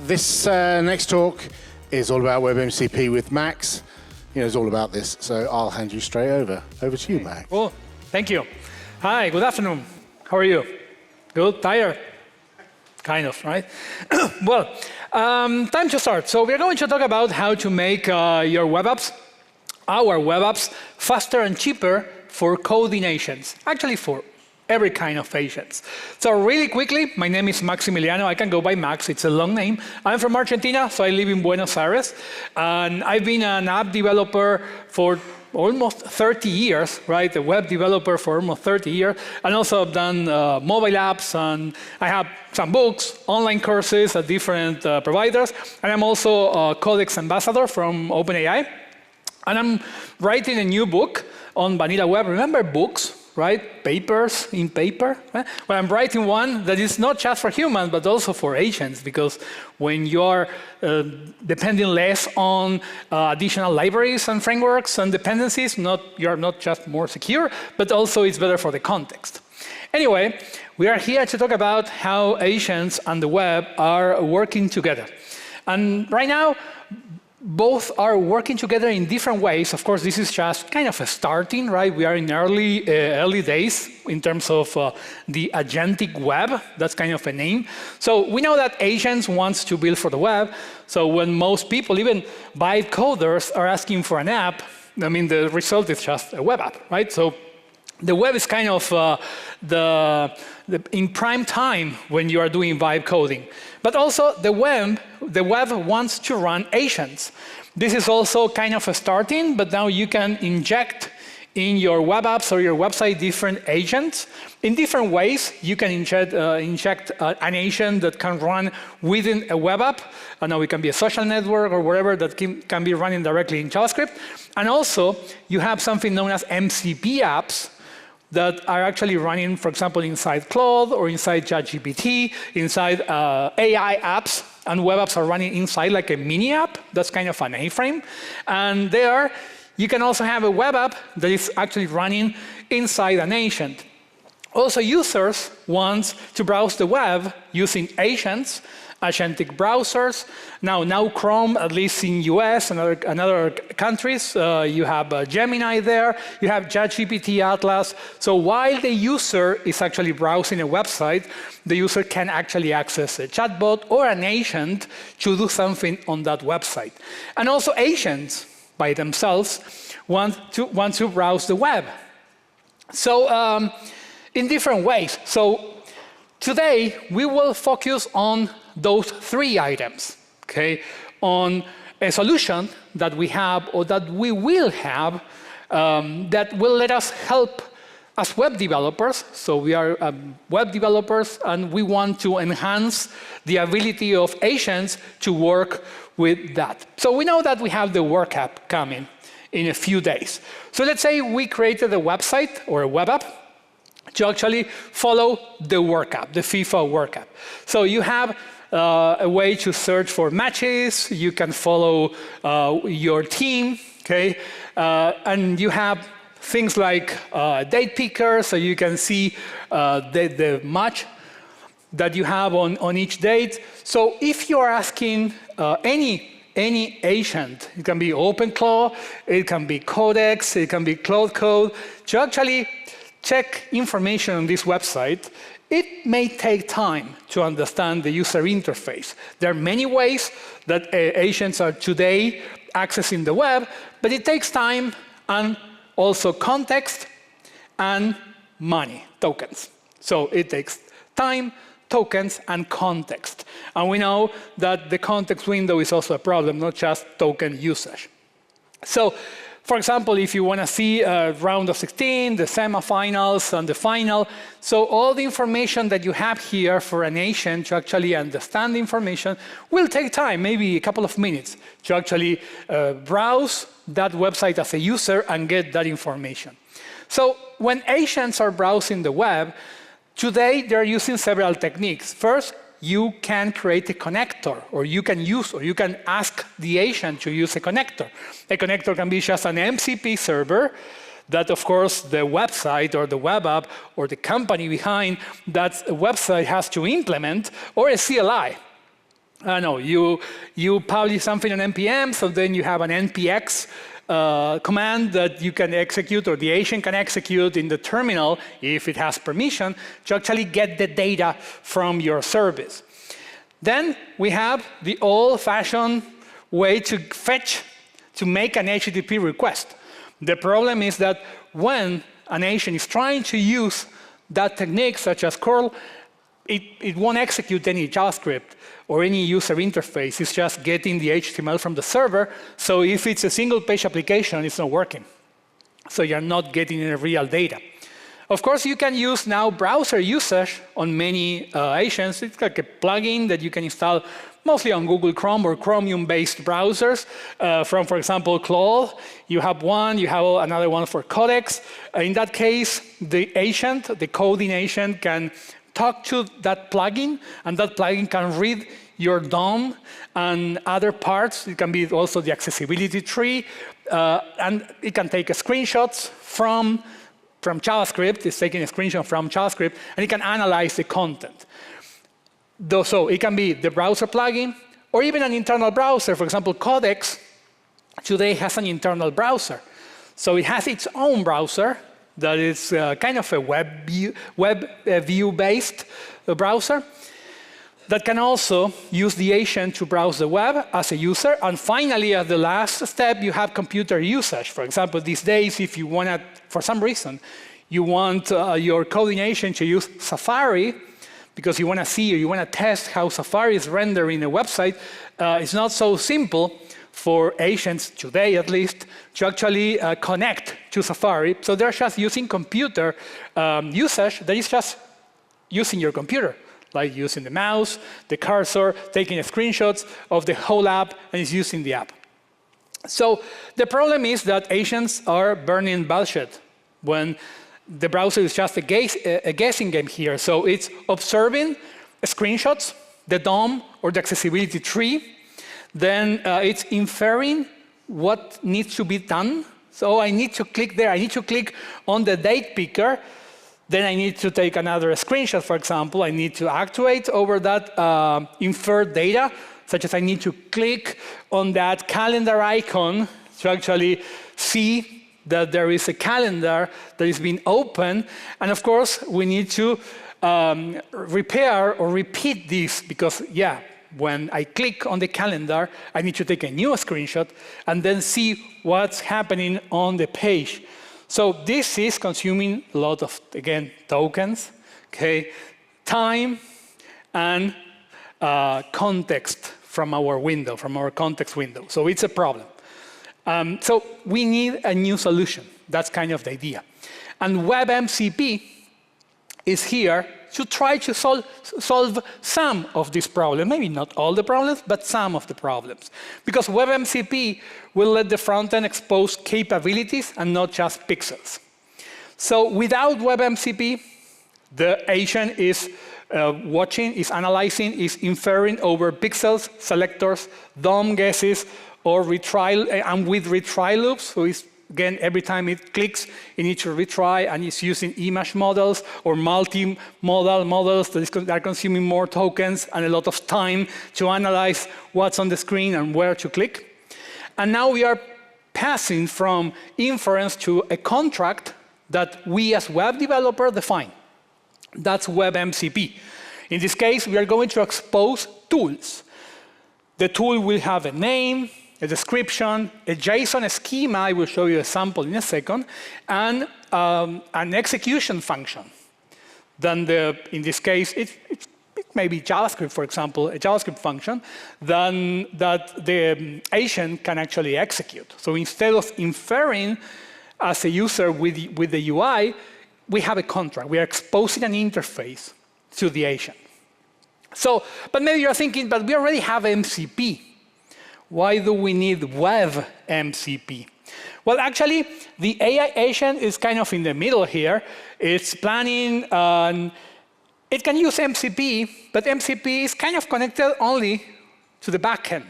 This next talk is all about WebMCP with Max. He knows all about this, so I'll hand you straight over. Over to you, Max. Cool. Thank you. Hi, good afternoon. How are you? Good? Tired? Kind of, right? Well, time to start. So we're going to talk about how to make your web apps, our web apps, faster and cheaper for coding agents. Actually, for every kind of agents. So really quickly, my name is Maximiliano. I can go by Max. It's a long name. I'm from Argentina, so I live in Buenos Aires. And I've been an app developer for almost 30 years, right? A web developer for almost 30 years. And also I've done mobile apps, and I have some books, online courses at different providers. And I'm also a Codex Ambassador from OpenAI. And I'm writing a new book on vanilla web. Remember books? Right? Papers in paper. Well, I'm writing one that is not just for humans, but also for agents, because when you're depending less on additional libraries and frameworks and dependencies, you're not just more secure, but also it's better for the context. Anyway, we are here to talk about how agents and the web are working together. And right now, both are working together in different ways. Of course, this is just kind of a starting, right? We are in early days in terms of the agentic web. That's kind of a name. So we know that agents want to build for the web. So when most people, even vibe coders, are asking for an app, I mean, the result is just a web app, right? So the web is kind of in prime time when you are doing vibe coding. But also the web wants to run agents. This is also kind of a starting, but now you can inject in your web apps or your website different agents. In different ways, you can inject an agent that can run within a web app. And now it can be a social network or whatever that can be running directly in JavaScript. And also, you have something known as MCP apps that are actually running, for example, inside Claude or inside ChatGPT, inside AI apps, and web apps are running inside like a mini app. That's kind of an A-frame. And there, you can also have a web app that is actually running inside an agent. Also, users want to browse the web using agents, agentic browsers. Now Chrome, at least in US and other countries, you have Gemini there, you have ChatGPT, Atlas. So while the user is actually browsing a website, the user can actually access a chatbot or an agent to do something on that website. And also agents by themselves want to browse the web. So in different ways. So today, we will focus on those three items, okay? On a solution that we have or that we will have that will let us help as web developers. So we are web developers, and we want to enhance the ability of agents to work with that. So we know that we have the work app coming in a few days. So let's say we created a website or a web app to actually follow the work app, the FIFA work app. So you have a way to search for matches, you can follow your team, okay? And you have things like date picker, so you can see the match that you have on each date. So if you are asking any agent, it can be OpenClaw, it can be Codex, it can be Cloud Code, to actually check information on this website, it may take time to understand the user interface. There are many ways that agents are today accessing the web, but it takes time and also context and money, tokens. So it takes time, tokens, and context. And we know that the context window is also a problem, not just token usage. So, for example, if you want to see a round of 16, the semifinals, and the final, so all the information that you have here for an agent to actually understand the information will take time, maybe a couple of minutes, to actually browse that website as a user and get that information. So when agents are browsing the web, today they're using several techniques. First, you can create a connector, or you can ask the agent to use a connector. A connector can be just an MCP server that, of course, the website or the web app or the company behind that website has to implement, or a CLI. No, you publish something on NPM, so then you have an npx command that you can execute, or the agent can execute in the terminal if it has permission to actually get the data from your service. Then we have the old-fashioned way to fetch, to make an HTTP request. The problem is that when an agent is trying to use that technique, such as curl, it won't execute any JavaScript or any user interface. It's just getting the HTML from the server. So if it's a single-page application, it's not working. So you're not getting any real data. Of course, you can use now browser usage on many agents. It's like a plugin that you can install mostly on Google Chrome or Chromium-based browsers. From, for example, Claude, you have one, you have another one for Codex. In that case, the agent, the coding agent, can talk to that plugin, and that plugin can read your DOM and other parts. It can be also the accessibility tree, and it can take screenshots from JavaScript. It's taking a screenshot from JavaScript, and it can analyze the content. So it can be the browser plugin, or even an internal browser. For example, Codex today has an internal browser. So it has its own browser that is kind of a web view-based browser that can also use the agent to browse the web as a user. And finally, as the last step, you have computer usage. For example, these days, if you want to, for some reason, you want your coding agent to use Safari because you want to see or you want to test how Safari is rendering a website, it's not so simple for agents today, at least, to actually connect to Safari. So they're just using computer usage that is just using your computer, like using the mouse, the cursor, taking screenshots of the whole app, and it's using the app. So the problem is that agents are burning bullshit when the browser is just a guessing game here. So it's observing screenshots, the DOM or the accessibility tree. Then it's inferring what needs to be done. So I need to click there. I need to click on the date picker. Then I need to take another screenshot, for example. I need to actuate over that inferred data, such as I need to click on that calendar icon to actually see that there is a calendar that is being opened. And of course, we need to repair or repeat this because, yeah, when I click on the calendar, I need to take a new screenshot and then see what's happening on the page. So this is consuming a lot of, again, tokens, okay, time, and context from our window, from our context window. So it's a problem. So we need a new solution. That's kind of the idea. And WebMCP is here to try to solve some of these problems. Maybe not all the problems, but some of the problems. Because WebMCP will let the front end expose capabilities and not just pixels. So without WebMCP, the agent is watching, is analyzing, is inferring over pixels, selectors, DOM guesses, or retry, and with retry loops. So it's, again, every time it clicks, it needs to retry, and it's using image models or multi-modal models that are consuming more tokens and a lot of time to analyze what's on the screen and where to click. And now we are passing from inference to a contract that we as web developers define. That's WebMCP. In this case, we are going to expose tools. The tool will have a name, a description, a JSON schema, I will show you a sample in a second, and an execution function. Then in this case, it may be JavaScript, for example, a JavaScript function, then that the agent can actually execute. So instead of inferring as a user with the UI, we have a contract. We are exposing an interface to the agent. So, but maybe you're thinking, but we already have MCP. Why do we need WebMCP? Well, actually, the AI agent is kind of in the middle here. It's planning, it can use MCP, but MCP is kind of connected only to the backend.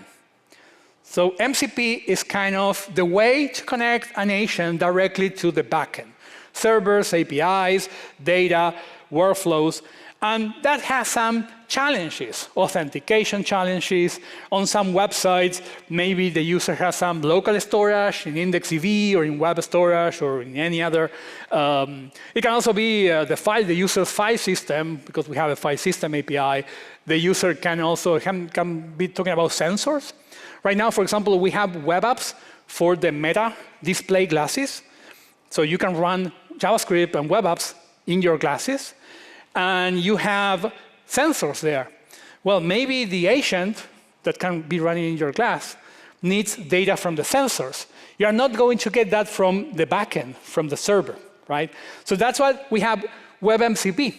So MCP is kind of the way to connect an agent directly to the backend. Servers, APIs, data, workflows. And that has some challenges, authentication challenges. On some websites, maybe the user has some local storage in IndexedDB or in web storage or in any other. It can also be the user's file system, because we have a file system API. The user can also can be talking about sensors. Right now, for example, we have web apps for the Meta display glasses. So you can run JavaScript and web apps in your glasses. And you have sensors there. Well, maybe the agent that can be running in your glass needs data from the sensors. You are not going to get that from the backend, from the server, right? So that's why we have WebMCP.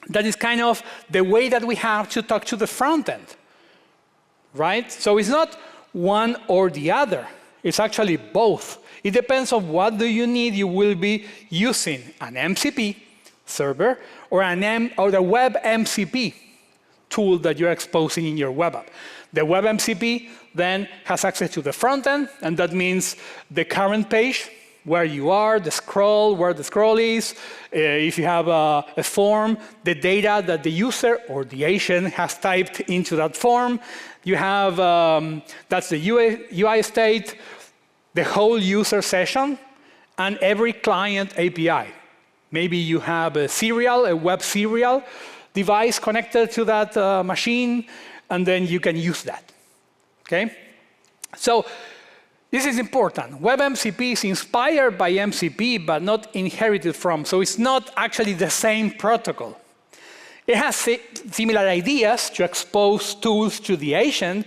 That is kind of the way that we have to talk to the front end, right? So it's not one or the other. It's actually both. It depends on what do you need. You will be using an MCP server or the WebMCP tool that you're exposing in your web app. The WebMCP then has access to the front end, and that means the current page, where you are, the scroll, where the scroll is. If you have a form, the data that the user or the agent has typed into that form. You have, that's the UI state, the whole user session, and every client API. Maybe you have a web serial device connected to that machine, and then you can use that. Okay? So this is important. WebMCP is inspired by MCP, but not inherited from. So it's not actually the same protocol. It has similar ideas to expose tools to the agent,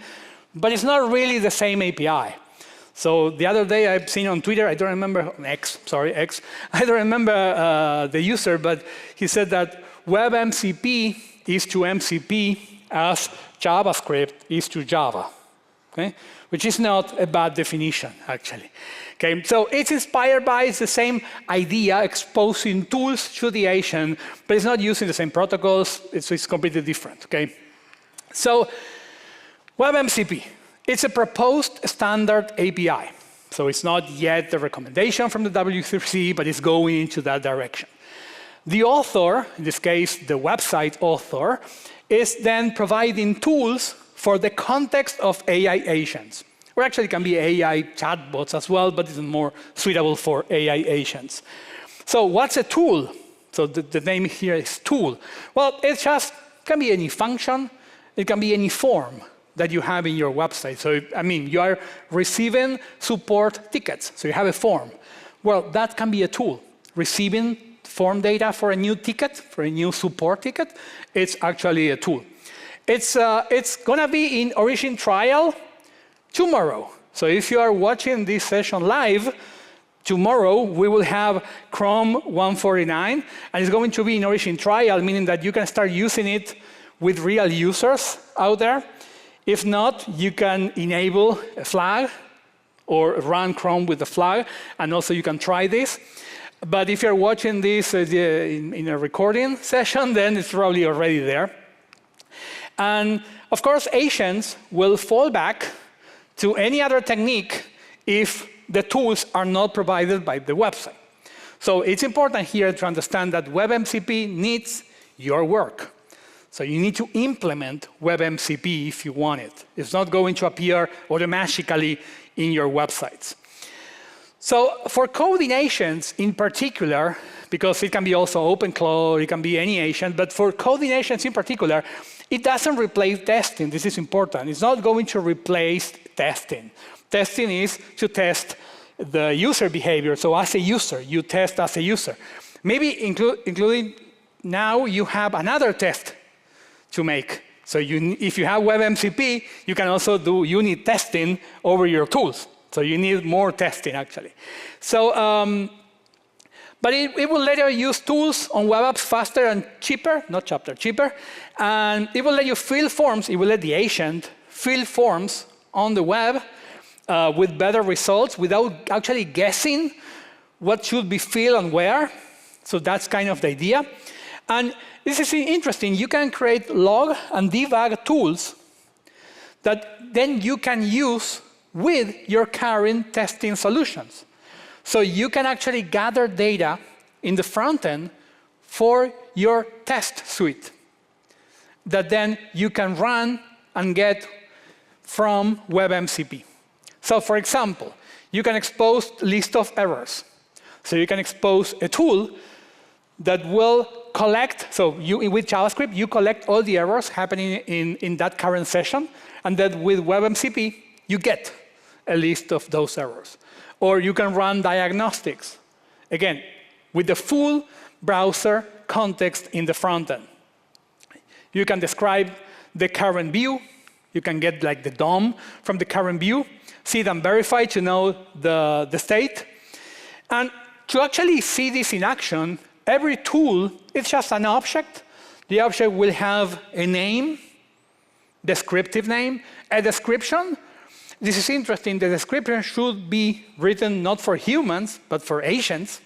but it's not really the same API. So the other day I've seen on Twitter, I don't remember, X, I don't remember the user, but he said that WebMCP is to MCP as JavaScript is to Java, okay? Which is not a bad definition, actually. Okay, so it's inspired by, it's the same idea, exposing tools to the agent, but it's not using the same protocols, it's completely different, okay? So WebMCP. It's a proposed standard API. So it's not yet the recommendation from the W3C, but it's going into that direction. The author, in this case, the website author, is then providing tools for the context of AI agents. Or actually, it can be AI chatbots as well, but it's more suitable for AI agents. So what's a tool? So the name here is tool. Well, it just can be any function. It can be any form that you have in your website. So, I mean, you are receiving support tickets. So you have a form. Well, that can be a tool. Receiving form data for a new ticket, for a new support ticket, it's actually a tool. It's going to be in origin trial tomorrow. So if you are watching this session live, tomorrow we will have Chrome 149, and it's going to be in origin trial, meaning that you can start using it with real users out there. If not, you can enable a flag or run Chrome with the flag, and also you can try this. But if you're watching this in a recording session, then it's probably already there. And of course, agents will fall back to any other technique if the tools are not provided by the website. So it's important here to understand that WebMCP needs your work. So you need to implement WebMCP if you want it. It's not going to appear automatically in your websites. So for coding agents in particular, because it can be also OpenCloud, it can be any agent, but for coding agents in particular, it doesn't replace testing. This is important. It's not going to replace testing. Testing is to test the user behavior. So as a user, you test as a user. Maybe including now you have another test to make. So if you have WebMCP, you can also do unit testing over your tools. So you need more testing, actually. So, but it will let you use tools on web apps faster and cheaper, not chapter, cheaper. And it will let you fill forms. It will let the agent fill forms on the web with better results without actually guessing what should be filled and where. So that's kind of the idea. And this is interesting. You can create log and debug tools that then you can use with your current testing solutions. So you can actually gather data in the front end for your test suite that then you can run and get from WebMCP. So for example, you can expose list of errors. So you can expose a tool that will collect, so with JavaScript, you collect all the errors happening in that current session, and then with WebMCP, you get a list of those errors. Or you can run diagnostics, again, with the full browser context in the front end. You can describe the current view. You can get like the DOM from the current view, see it and verify to know the state. And to actually see this in action, every tool is just an object. The object will have a name, descriptive name, a description. This is interesting. The description should be written not for humans, but for agents.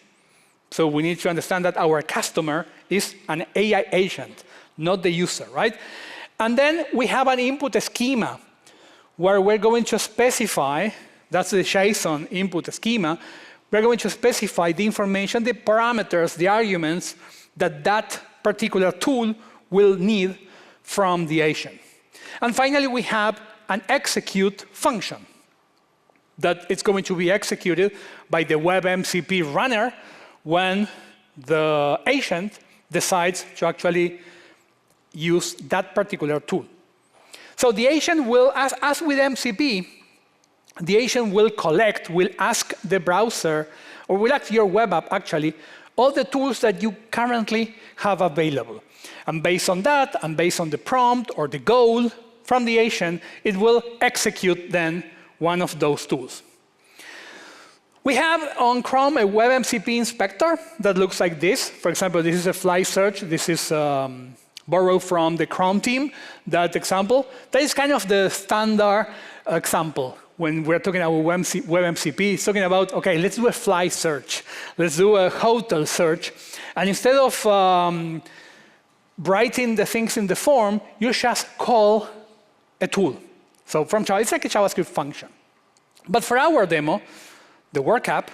So we need to understand that our customer is an AI agent, not the user, right? And then we have an input schema where we're going to specify, that's the JSON input schema, we're going to specify the information, the parameters, the arguments that that particular tool will need from the agent. And finally, we have an execute function that it's going to be executed by the WebMCP runner when the agent decides to actually use that particular tool. So the agent will, as with MCP, the agent will collect, will ask the browser, or will ask your web app actually, all the tools that you currently have available. And based on that, and based on the prompt or the goal from the agent, it will execute then one of those tools. We have on Chrome a WebMCP inspector that looks like this. For example, this is a fly search. This is borrowed from the Chrome team, that example. That is kind of the standard example when we're talking about WebMCP. It's talking about, OK, let's do a fly search. Let's do a hotel search. And instead of writing the things in the form, you just call a tool. So from Java, it's like a JavaScript function. But for our demo, the work app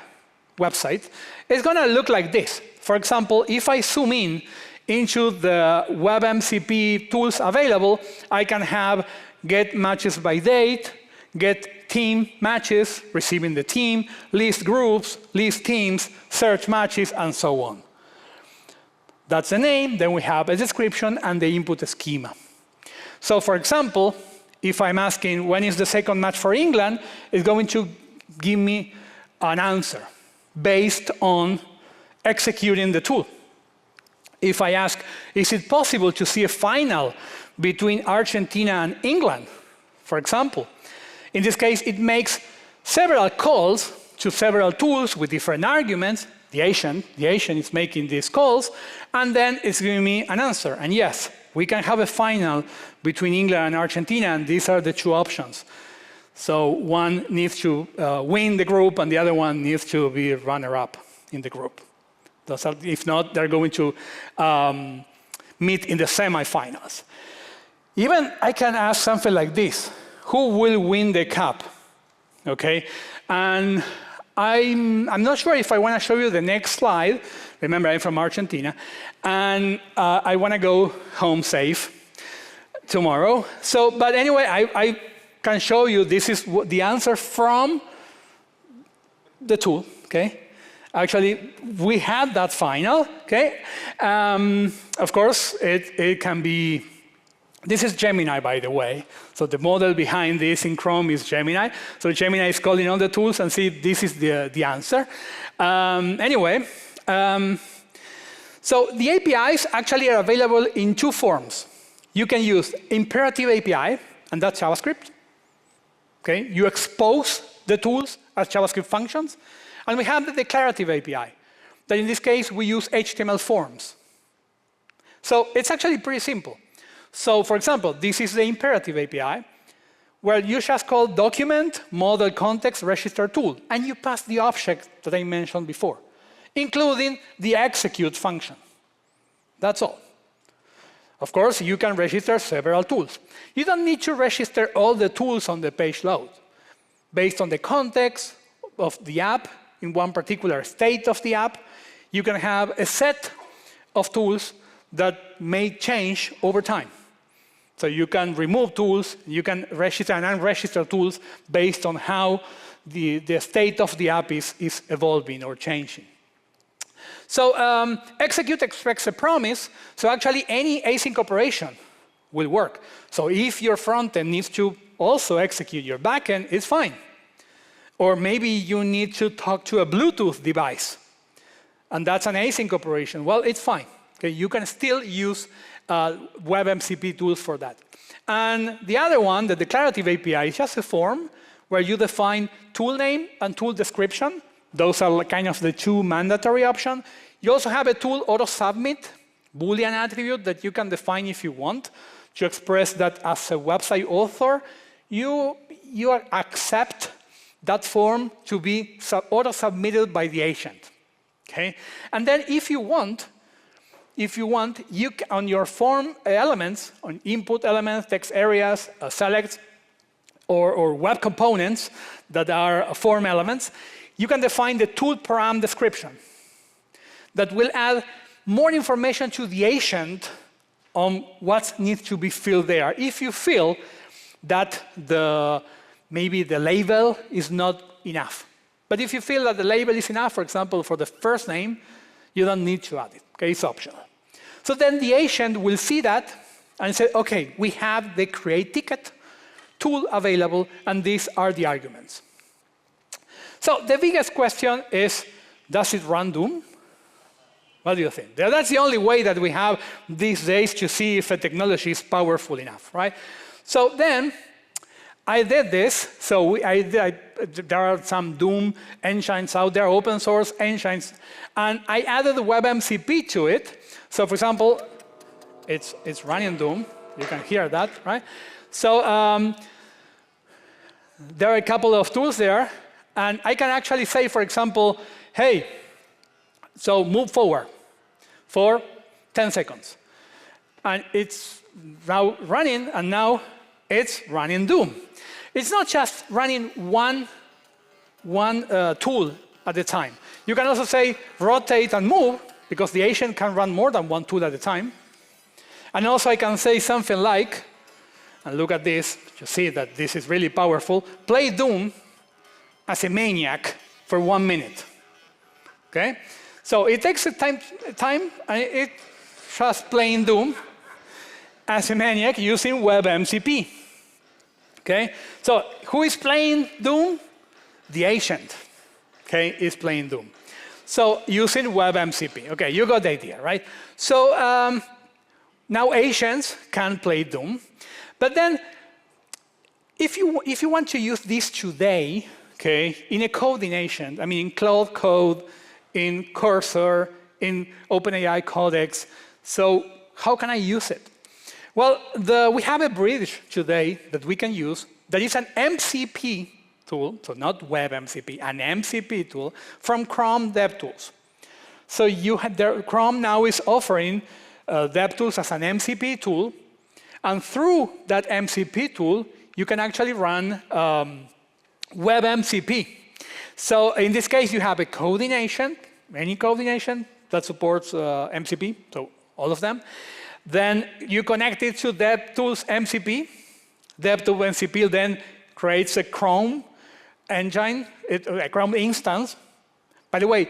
website is going to look like this. For example, if I zoom in into the WebMCP tools available, I can have get matches by date, get team matches, receiving the team, list groups, list teams, search matches, and so on. That's the name. Then we have a description and the input schema. So for example, if I'm asking when is the second match for England, it's going to give me an answer based on executing the tool. If I ask, is it possible to see a final between Argentina and England, for example, in this case, it makes several calls to several tools with different arguments. The agent is making these calls, and then it's giving me an answer. And yes, we can have a final between England and Argentina, and these are the two options. So one needs to win the group, and the other one needs to be runner-up in the group. Those are, if not, they're going to meet in the semifinals. Even I can ask something like this: who will win the cup? Okay, and I'm not sure if I want to show you the next slide. Remember, I'm from Argentina, and I want to go home safe tomorrow. So, but anyway, I can show you this is the answer from the tool. Okay. Actually, we had that final, okay? Of course, it can be, this is Gemini, by the way. So the model behind this in Chrome is Gemini. So Gemini is calling all the tools and see this is the answer. Anyway, so the APIs actually are available in two forms. You can use imperative API, and that's JavaScript. Okay, you expose the tools as JavaScript functions. And we have the declarative API, that in this case, we use HTML forms. So it's actually pretty simple. So for example, this is the imperative API, where you just call document, model context, register tool, and you pass the object that I mentioned before, including the execute function. That's all. Of course, you can register several tools. You don't need to register all the tools on the page load. Based on the context of the app, in one particular state of the app, you can have a set of tools that may change over time. So you can remove tools, you can register and unregister tools based on how the state of the app is evolving or changing. So execute expects a promise, so actually any async operation will work. So if your frontend needs to also execute your backend, it's fine. Or maybe you need to talk to a Bluetooth device, and that's an async operation. Well, it's fine. Okay, you can still use WebMCP tools for that. And the other one, the declarative API, is just a form where you define tool name and tool description. Those are kind of the two mandatory options. You also have a tool auto-submit, Boolean attribute that you can define if you want to express that as a website author, you accept that form to be auto-submitted by the agent. Okay? And then if you want, you on your form elements, on input elements, text areas, selects, or web components that are form elements, you can define the tool param description that will add more information to the agent on what needs to be filled there. If you feel that maybe the label is not enough. But if you feel that the label is enough, for example, for the first name, you don't need to add it. Okay, it's optional. So then the agent will see that and say, OK, we have the create ticket tool available, and these are the arguments. So the biggest question is, does it run Doom? What do you think? That's the only way that we have these days to see if a technology is powerful enough, right? So then I did this. So there are some Doom engines out there, open source engines, and I added WebMCP to it. So for example, it's running Doom. You can hear that, right? So there are a couple of tools there, and I can actually say, for example, hey, so move forward for 10 seconds. And it's now running, and now it's running Doom. It's not just running one tool at a time. You can also say rotate and move, because the agent can run more than one tool at a time. And also I can say something like, and look at this, you see that this is really powerful, play Doom as a maniac for 1 minute. Okay? So it takes a time and it's just playing Doom as a maniac using WebMCP. Okay? So who is playing Doom? The agent, okay, is playing Doom. So using WebMCP. Okay, you got the idea, right? So now agents can play Doom. But then if you want to use this today, okay, in a coding agent, I mean in Cloud Code, in Cursor, in OpenAI Codex, so how can I use it? Well, we have a bridge today that we can use that is an MCP tool, so not WebMCP, an MCP tool from Chrome DevTools. So Chrome now is offering DevTools as an MCP tool, and through that MCP tool, you can actually run WebMCP. So in this case, you have a coding agent, any coding agent that supports MCP, so all of them. Then you connect it to DevTools MCP. DevTools MCP then creates a Chrome engine, a Chrome instance. By the way,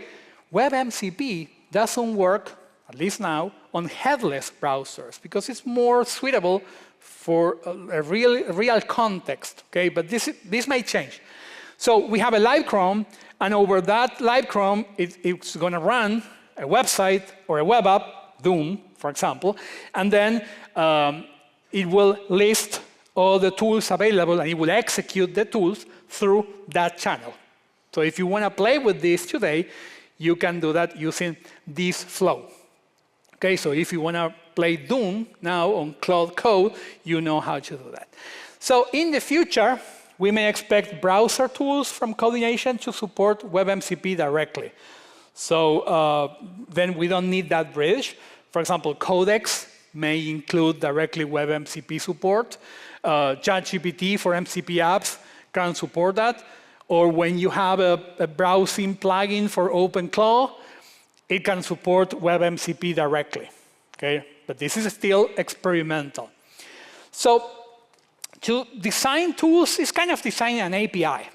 WebMCP doesn't work, at least now, on headless browsers because it's more suitable for a real context. Okay, but this may change. So we have a live Chrome, and over that live Chrome, it's going to run a website or a web app, Doom, for example, and then it will list all the tools available, and it will execute the tools through that channel. So if you want to play with this today, you can do that using this flow. Okay, so if you want to play Doom now on Cloud Code, you know how to do that. So in the future, we may expect browser tools from Coding Agent to support WebMCP directly. So then we don't need that bridge. For example, Codex may include directly WebMCP support. ChatGPT for MCP apps can support that. Or when you have a browsing plugin for OpenClaw, it can support WebMCP directly. Okay? But this is still experimental. So to design tools is kind of designing an API.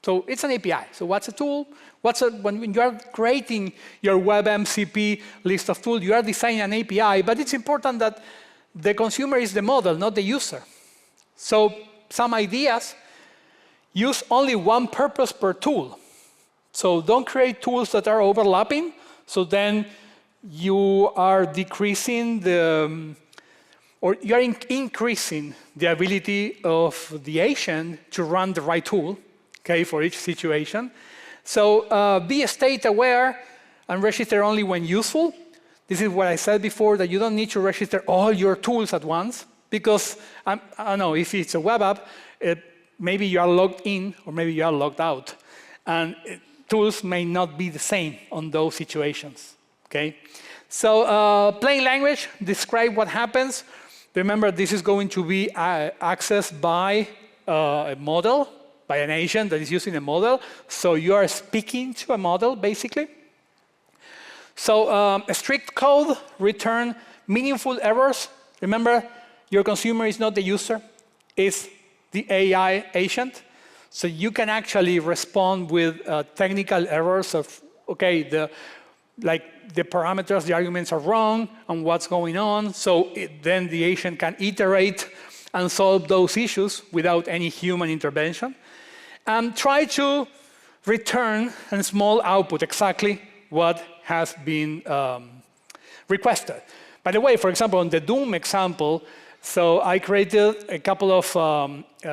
So it's an API. So what's a tool? When you are creating your WebMCP list of tools, you are designing an API, but it's important that the consumer is the model, not the user. So some ideas use only one purpose per tool. So don't create tools that are overlapping, so then you are decreasing or you are increasing the ability of the agent to run the right tool, okay, for each situation. So be state aware and register only when useful. This is what I said before, that you don't need to register all your tools at once, because I don't know, if it's a web app, maybe you are logged in or maybe you are logged out. And tools may not be the same on those situations, okay? So plain language, describe what happens. Remember, this is going to be accessed by a model, by an agent that is using a model. So you are speaking to a model, basically. So a strict code, return meaningful errors. Remember, your consumer is not the user, it's the AI agent. So you can actually respond with technical errors of, okay, the parameters, the arguments are wrong, and what's going on. So then the agent can iterate and solve those issues without any human intervention. And try to return a small output, exactly what has been requested. By the way, for example, on the Doom example, so I created a couple of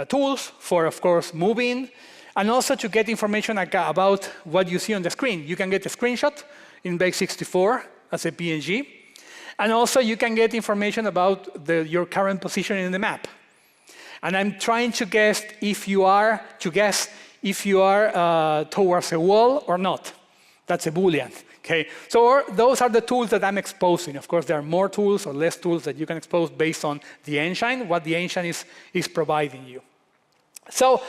tools for, of course, moving, and also to get information about what you see on the screen. You can get a screenshot in base64 as a PNG, and also you can get information about your current position in the map. And I'm trying to guess if you are towards a wall or not. That's a Boolean. Okay, so those are the tools that I'm exposing. Of course, there are more tools or less tools that you can expose based on the engine, what the engine is providing you. So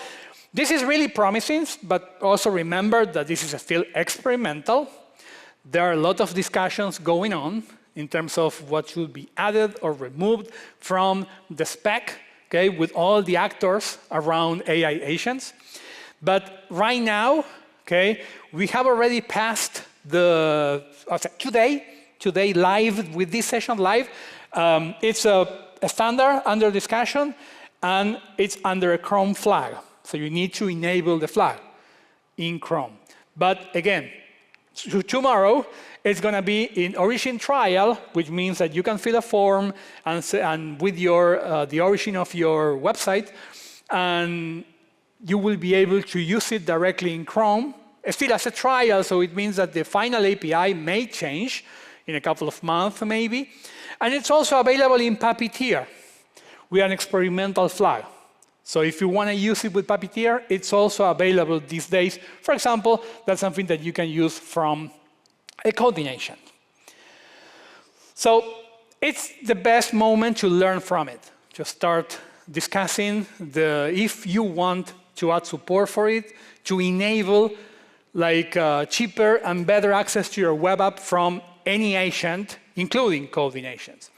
this is really promising, but also remember that this is still experimental. There are a lot of discussions going on in terms of what should be added or removed from the spec, okay, with all the actors around AI agents. But right now, okay, we have already passed today live, with this session live, it's a standard under discussion, and it's under a Chrome flag. So you need to enable the flag in Chrome. But again, tomorrow, it's going to be in origin trial, which means that you can fill a form and with the origin of your website, and you will be able to use it directly in Chrome. Still as a trial, so it means that the final API may change in a couple of months, maybe. And it's also available in Puppeteer with an experimental flag. So if you want to use it with Puppeteer, it's also available these days. For example, that's something that you can use from a coding agent. So it's the best moment to learn from it, to start discussing if you want to add support for it, to enable cheaper and better access to your web app from any agent, including coding agents.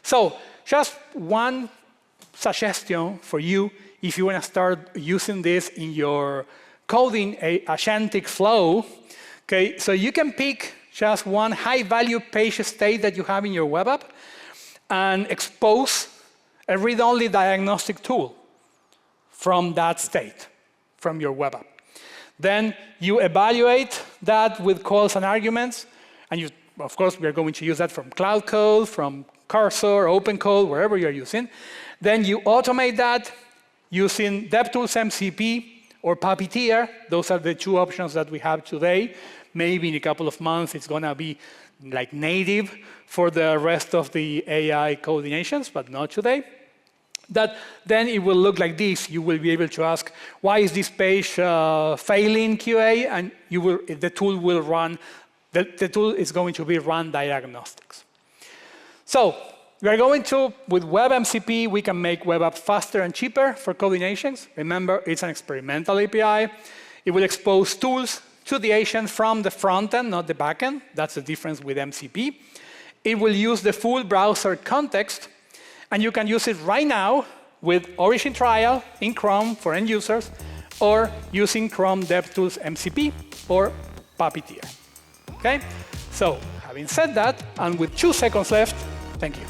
So just one suggestion for you, if you want to start using this in your coding agentic flow, okay, so you can pick just one high-value page state that you have in your web app and expose a read-only diagnostic tool from that state, from your web app. Then you evaluate that with calls and arguments, and of course, we are going to use that from Cloud Code, from Cursor, OpenCode, wherever you're using. Then you automate that using DevTools MCP or Puppeteer. Those are the two options that we have today. Maybe in a couple of months, it's going to be like native for the rest of the AI coding agents, but not today. That then it will look like this. You will be able to ask, why is this page failing QA? And the tool will run, the tool is going to be run diagnostics. So we are going to, with WebMCP, we can make web apps faster and cheaper for coding agents. Remember, it's an experimental API. It will expose tools to the agent from the front end, not the back end. That's the difference with MCP. It will use the full browser context, and you can use it right now with Origin Trial in Chrome for end users, or using Chrome DevTools MCP or Puppeteer. Okay? So, having said that, and with 2 seconds left, thank you.